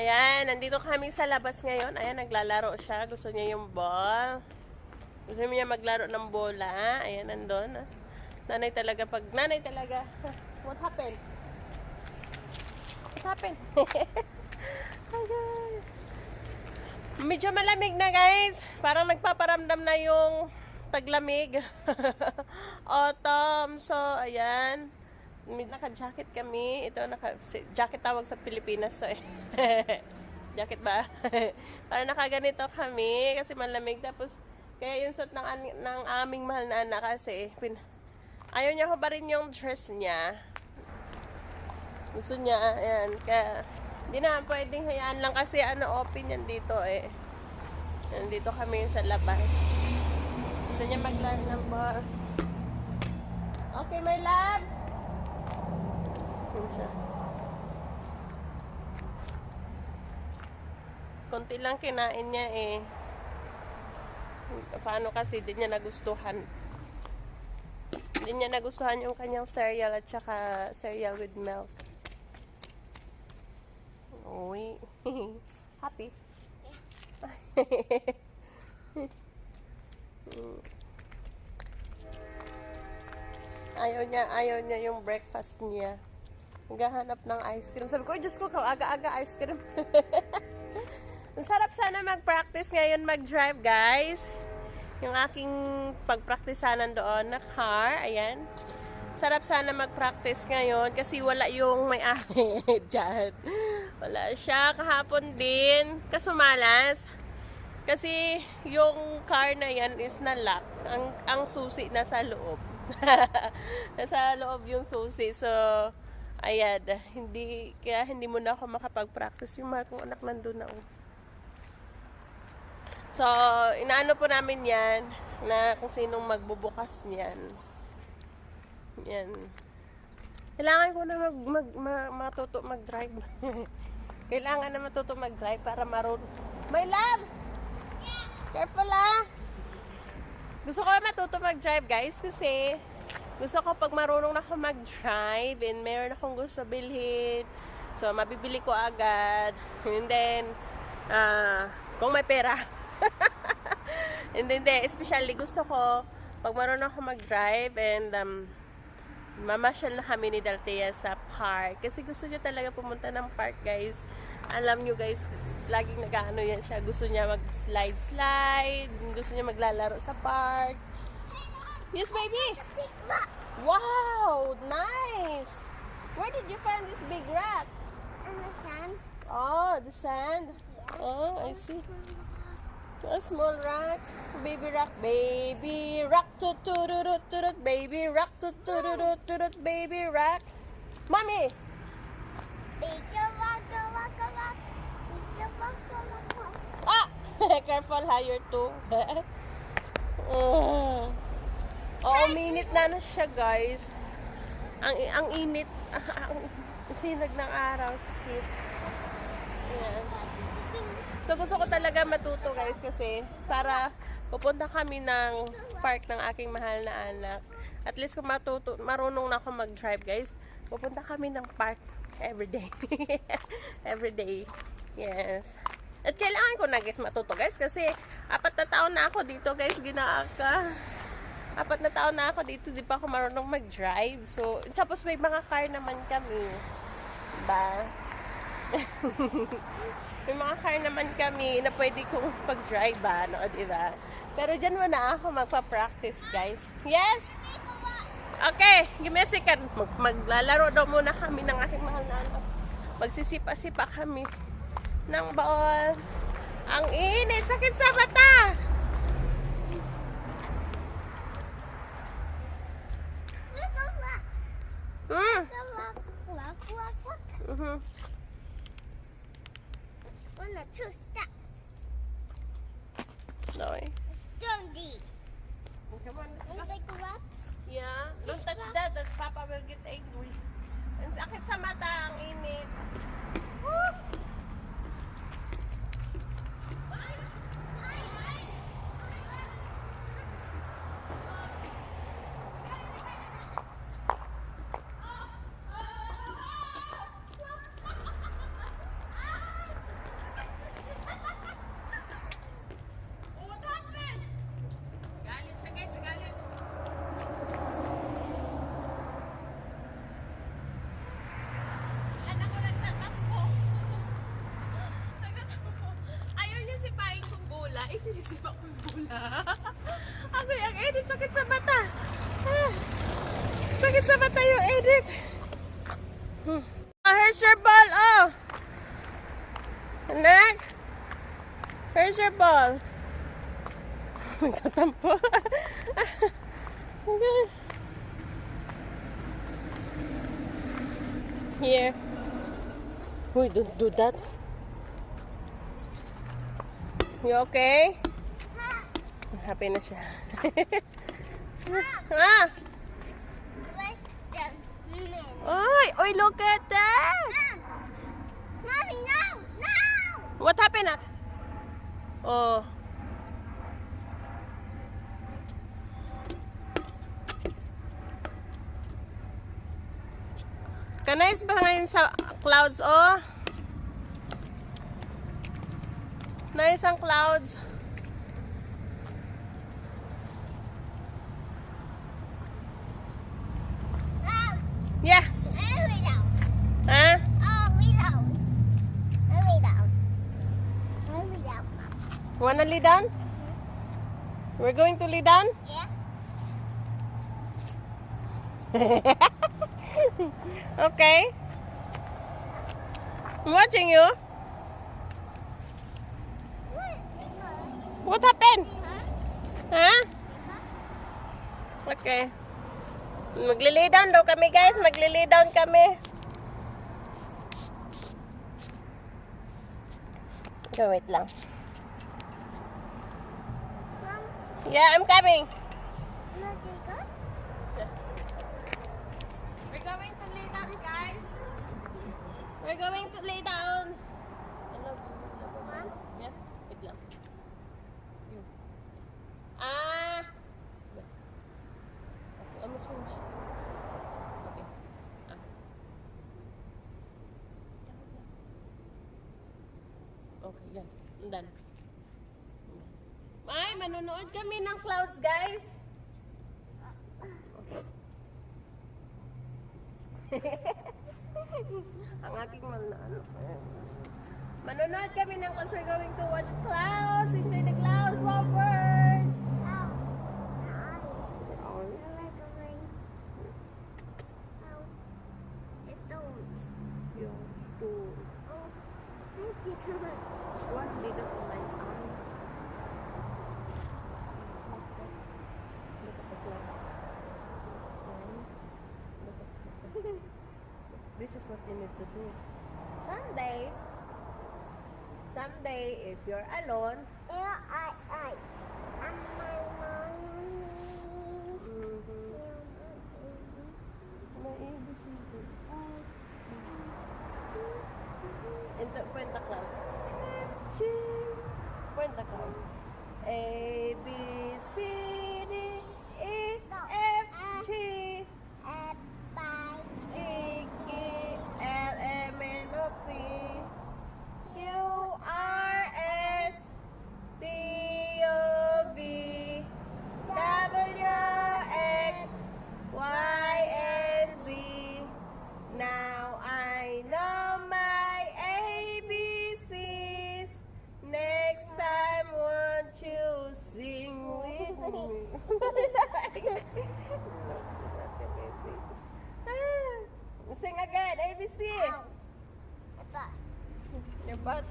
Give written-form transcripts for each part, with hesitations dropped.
Ayan, nandito kami sa labas ngayon. Ayan, naglalaro siya. Gusto niya yung ball. Gusto niya maglaro ng bola. Ayan, nandun. Nanay talaga pag... Nanay talaga. What happened? What happened? Okay. Medyo malamig na, guys. Parang nagpaparamdam na yung taglamig. Autumn. So, ayan. Naka-jacket kami. Ito, jacket tawag sa Pilipinas to eh. Jacket ba? Para nakaganito kami kasi malamig. Tapos, kaya yung suot ng aming mahal na anak kasi ayaw niya ko ba rin yung dress niya. Gusto niya, ayan. Kaya, hindi na pwedeng hayaan lang kasi open yan dito eh. Nandito kami sa labas. Gusto niya maglaro ng ball. Okay, my love. Siya. Konti lang kinain niya eh. Paano kasi di niya nagustuhan. Di niya nagustuhan yung kanyang cereal at saka cereal with milk. Uy. Happy? Ayaw niya yung breakfast niya. Naghahanap ng ice cream. Sabi ko, Diyos ko, aga-aga ice cream. Ang sarap sana mag-practice ngayon mag-drive, guys. Yung aking pag-practiceanan doon na car. Ayan. Sarap sana mag-practice ngayon kasi wala yung may-ari dyan. Wala siya. Kahapon din. Kasumalas. Kasi yung car na yan is na-lock. Ang susi nasa loob. Nasa loob yung susi. So, ayan, kaya hindi mo na ako makapag-practice. Yung mahal kong anak nandun na. So, inaano po namin yan na kung sinong magbubukas niyan. Yan. Kailangan ko na matuto mag-drive. Kailangan na matuto mag-drive para marunong. My love! Careful ah! Gusto ko matuto mag-drive, guys, kasi gusto ko pag marunong na ako mag-drive and meron akong gusto bilhin. So, mabibili ko agad. And then, kung may pera. And then, especially gusto ko pag marunong ako mag-drive and mamasyal na kami ni Daltea sa park. Kasi gusto niya talaga pumunta ng park, guys. Alam nyo, guys, laging nag-ano yan siya. Gusto niya mag-slide. Gusto niya maglalaro sa park. Yes, baby. Wow, nice. Where did you find this big rock? On the sand. Oh, the sand. Yeah. Oh, I see. A small rock. Baby rock. Baby rock. Tut-tut-tut-tut. Baby rock. Tut-tut-tut-tut. Baby rock. Mommy. Baby rock, rock, rock. Baby rock, rock, rock. Ah! Careful ha, you're too. Oo, minit na siya, guys. Ang init. Ang sinag ng araw. Sakit. Ayan. So, gusto ko talaga matuto, guys, kasi para pupunta kami ng park ng aking mahal na anak. At least kung marunong na ako mag-drive, guys, pupunta kami ng park everyday. Everyday. Yes. At kailangan ko na, guys, matuto, guys, kasi 4 na taon na ako dito, guys, ginaaka. 4 na taon na ako dito, di pa ako marunong mag-drive. So, tapos may mga car naman kami. Diba? May mga car naman kami na pwede kong pag-drive ba, no? Diba? Pero dyan muna ako magpa-practice, guys. Yes? Okay, give me a second. Maglalaro daw muna kami ng aking mahal na anak. Magsisipa-sipa kami ng ball. Ang init, sakit sa mata. Wanna choose that? No, eh. Dundee. Come on. Wanna take the rock? Yeah, don't touch that. That Papa will get angry. Ang sakit sa mata, ang init. Woo! bola. Sinisipa ko yung bola. Agoy, ang edit. Sakit sa mata. Sakit sa mata yung edit. Here's your ball, oh. Anak. Here's your ball. Magtatampo. Okay. Here. Uy, don't do that. You okay? Happy na siya. Ha? Like the men. Oy, look at that. Mommy, no! No! What happened? Oh. Kanais ba ngayon sa clouds, oh? Nice ang clouds. No! Yes. Lay down. Huh? Oh, lay down. Lay down. Lay down. Wanna lay down? We're going to lay down? Yeah? Okay. I'm watching you. What happened? Huh? Okay. Magli-lay down daw kami, guys. Magli-lay down kami. Okay, wait lang. Yeah, I'm coming. We're going to lay down, guys. We're going to lay down. I love you. Mom? Yeah, wait lang. You. Okay, ano switch? Okay. Okay, yan. Done. Ay, manonood kami ng clouds, guys. Ang aking manonood kami ng clouds. We're going to watch clouds. Enjoy the clouds. Wow, birds. What did it my eyes? Look at the clouds. Look at this is what you need to do. Someday, if you're alone, Ento, kwenta clouds. F, G. Kwenta clouds. A, B, C, D, E, F, G, G, K, L, M, N, O, P, Q, R, S, T, U, V, W, X, Y, and Z. Now I know my ABCs. Next time, won't you sing with me? Sing again, ABC. Your butt.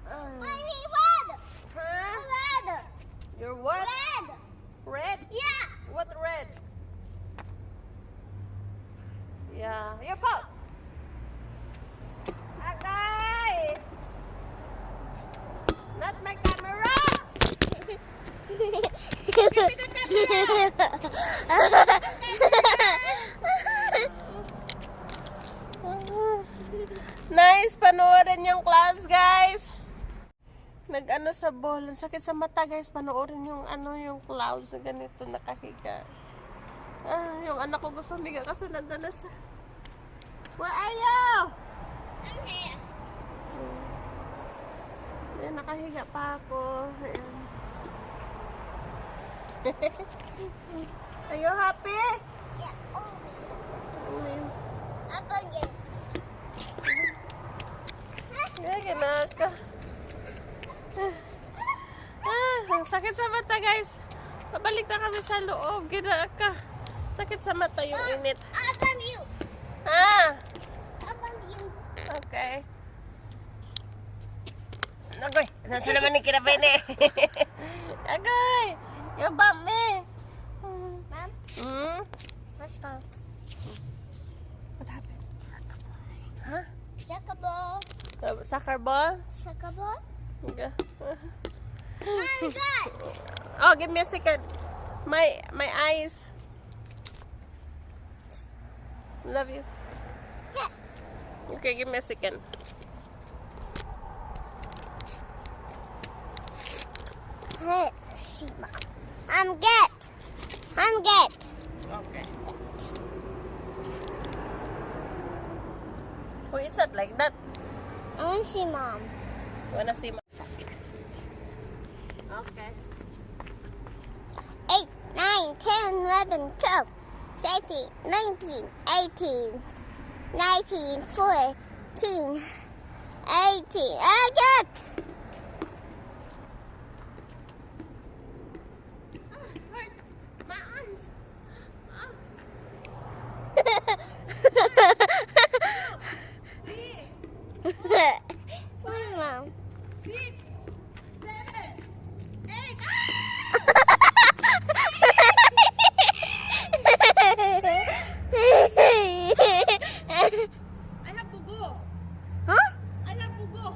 Mommy, red! Huh? Red! Your what? Red! Red? Yeah! What red? Yeah, your fault. Agay! Not my camera! Nice, panoorin yung class, guys. Nag-ano sa ball. Ang sakit sa mata, guys. Panoorin yung yung clouds na ganito nakahiga. Yung anak ko gusto humiga kasi nandun na siya. Where are you? I'm here. So, nakahiga pa ako. Ayan. Are you happy? Yeah, only. Amen. Apple games. Sakit sa mata, guys. Pabalik na kami sa loob. Gina ka. Sakit sa mata yung init. Abang you. Ah, Abang you. okay. Agoy, nasa naman ni kinabay ni. Agoy, yung bump me. Mom, what's wrong? What happened? Huh? Soccer ball. Soccer ball? Soccer ball. Okay. Oh God. Oh, give me a second. My eyes. Love you. Get. Okay, give me a second. Let's see, Mom. I'm get. Okay. Who is that like that? I want to see Mom. You wanna see my... Okay. 8, 9, 10, 11, 12, 13, 19, 18, 19, 14, 18. I get. Hurt. My eyes. Where's Mom? 6, 7, 8. I have to go. Huh? I have to go.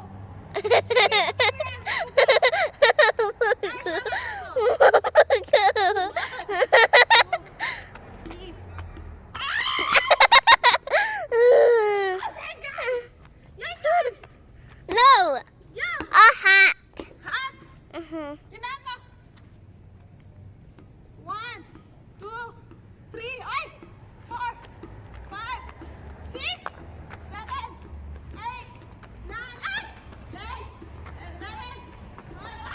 No, Yeah. a hat. Hot. Mhm. Ginagawa. 1, 2, 3, ay! 4, 5, 6, 7, 8, 9, ay! 10, 11, 12,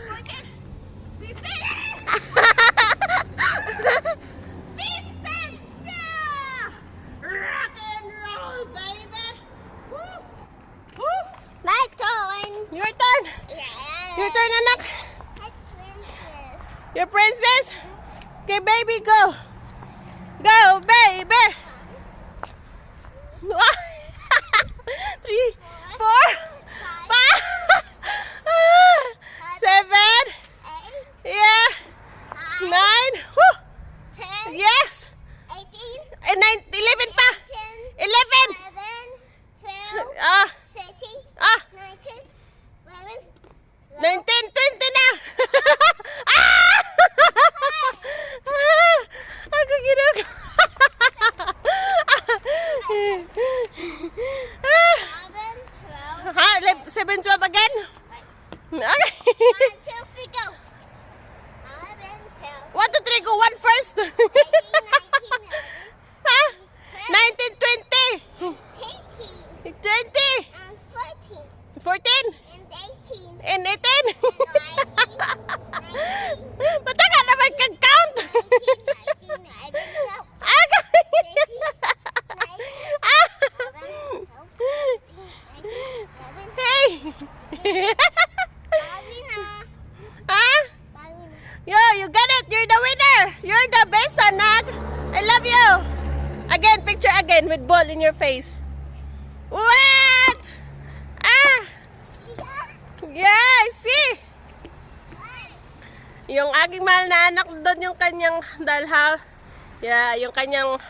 14, 15! 15! Yeah! Rock and roll, baby! Woo! Woo! My turn. Your turn! Yeah. Your turn, anak! My princess. Your princess? Okay, baby, go! Go, baby! 3, 4, 5, 7, 8, yeah, 9, woo! 10, Yes! 18, 11 pa! 10, 11! 11, 12, Ah, 13, ah, 19, 11, 19, 20 na! Ah! Ah! Ako ginagawa! Ah! 11, 12. Ha? 7, 12 again? Okay. 1, 2, 3, go. 11, 12, 1, 2, 3, go. 1 first. 18, 19, Ha? 19, 20. 18, 20. and 14, 14. and 18, And 18. and 19, 19, Bata ka naman kag-count. 19, 11, 12, Ah! 13, 19, Ah! 11, 12, 13, 19, 11, Hey! Bali na. Ha? Bali na. Yo, you got it. You're the winner. You're the best, anak. I love you. Again, picture again with ball in your face. What? Ah! Siya. Yeah, I see. Yung aking mahal na anak doon yung kanyang dalha. Yeah, yung kanyang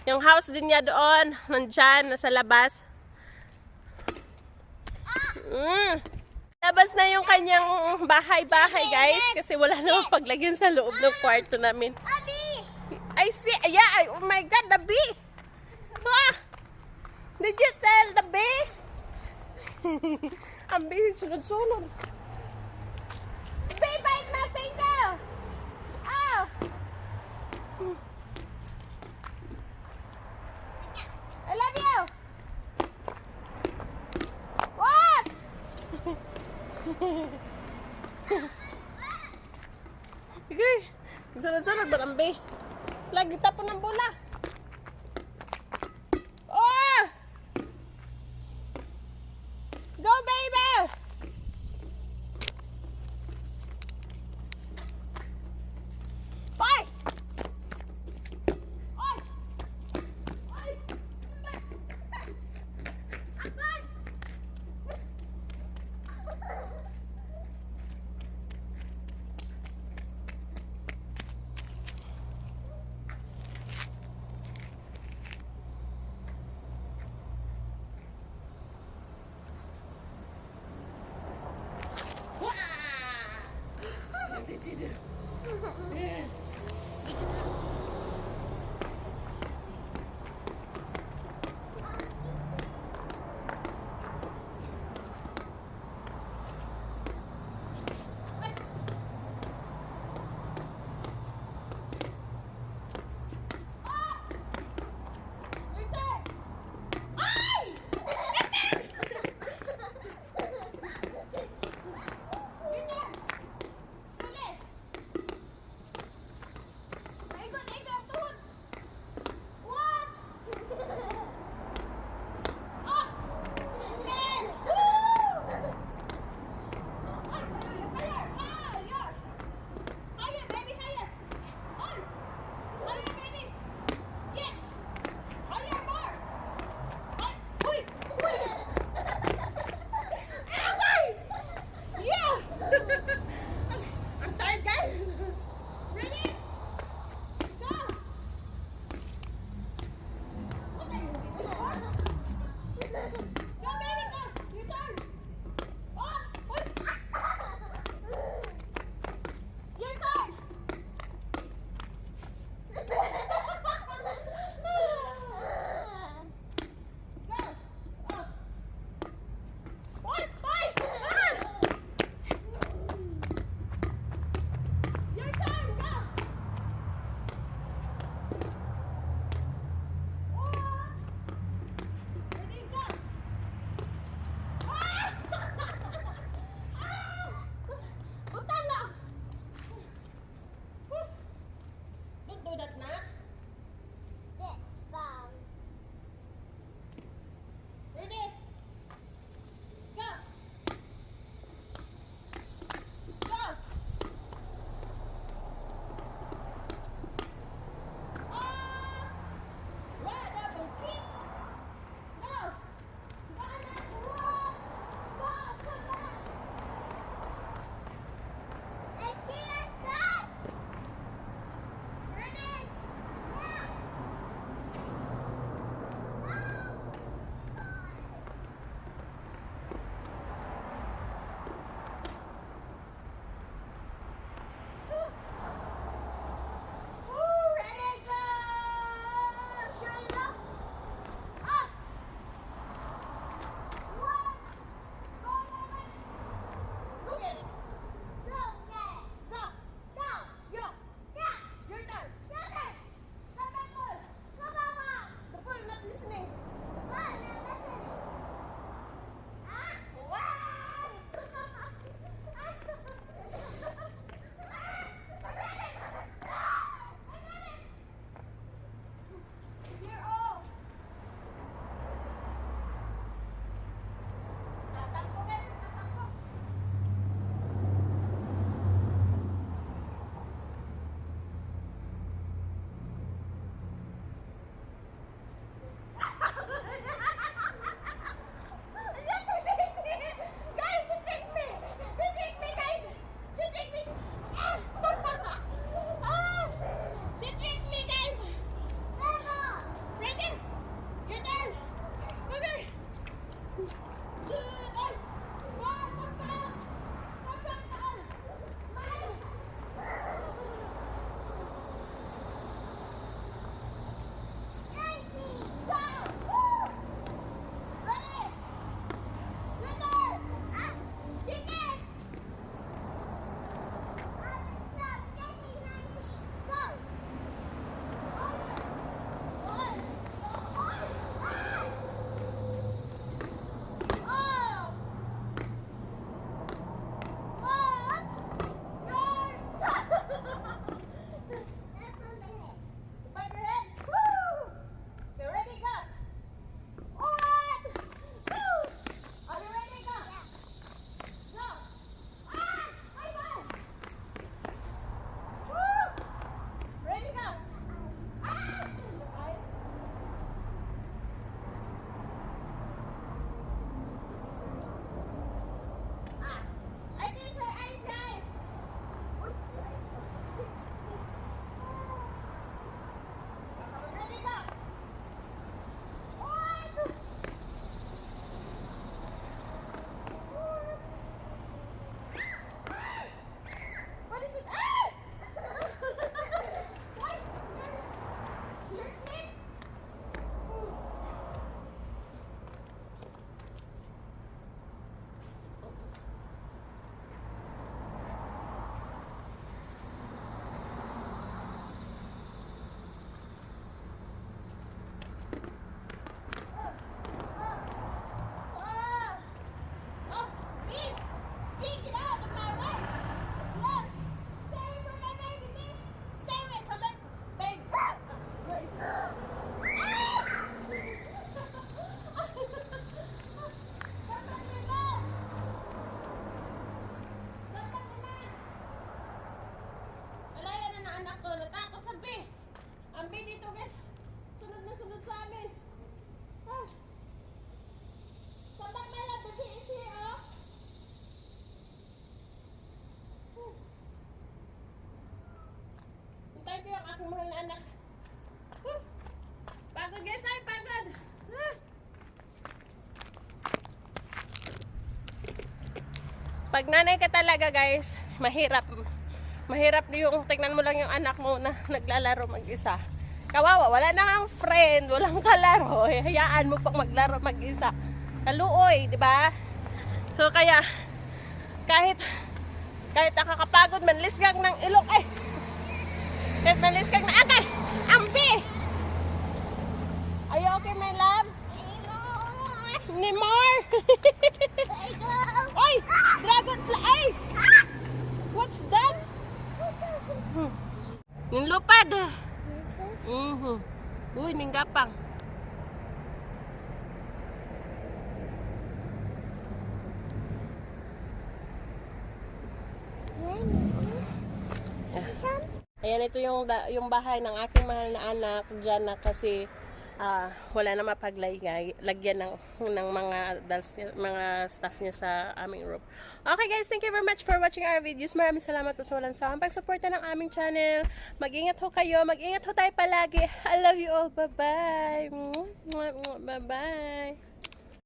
yung house din niya doon, nandyan, nasa labas. Labas na yung kanyang bahay-bahay, guys, kasi wala namang paglagyan sa loob ng kwarto namin. Abi. I see. Yeah. Oh my God, the bee. Ah! Did you tell the bee? Ang bee, sunod-sunod. Bee, bite my finger. Oh. I love you. What? Okay. Sunod-sunod ba ang bee? Lagi tapon ng bola. Oh! Go, baby! aking mahal na anak. Pagod guys, ay pagod. Pag nanay ka talaga guys, mahirap. Mahirap yung tingnan mo lang yung anak mo na naglalaro mag-isa. Kawawa, wala na kang friend, walang kalaro. Hayaan mo pang maglaro mag-isa. Kaluoy, di ba? So kaya kahit nakakapagod, manlisgang ng ilok kahit manlisgang na agay, ambi! Are you okay, my love? Ni more! Oy! Dragonfly! Ay! What's that? Yung lupad. Uy, ninggapang. Ayan, ito yung bahay ng aking mahal na anak dyan na kasi wala na lagyan ng mga adults niya, mga staff niya sa aming room. Okay guys, thank you very much for watching our videos. Maraming salamat po sa walang sawang pagsuporta ng aming channel. Mag-ingat ho kayo, mag-ingat ho tayo palagi. I love you all. Bye-bye. Bye-bye.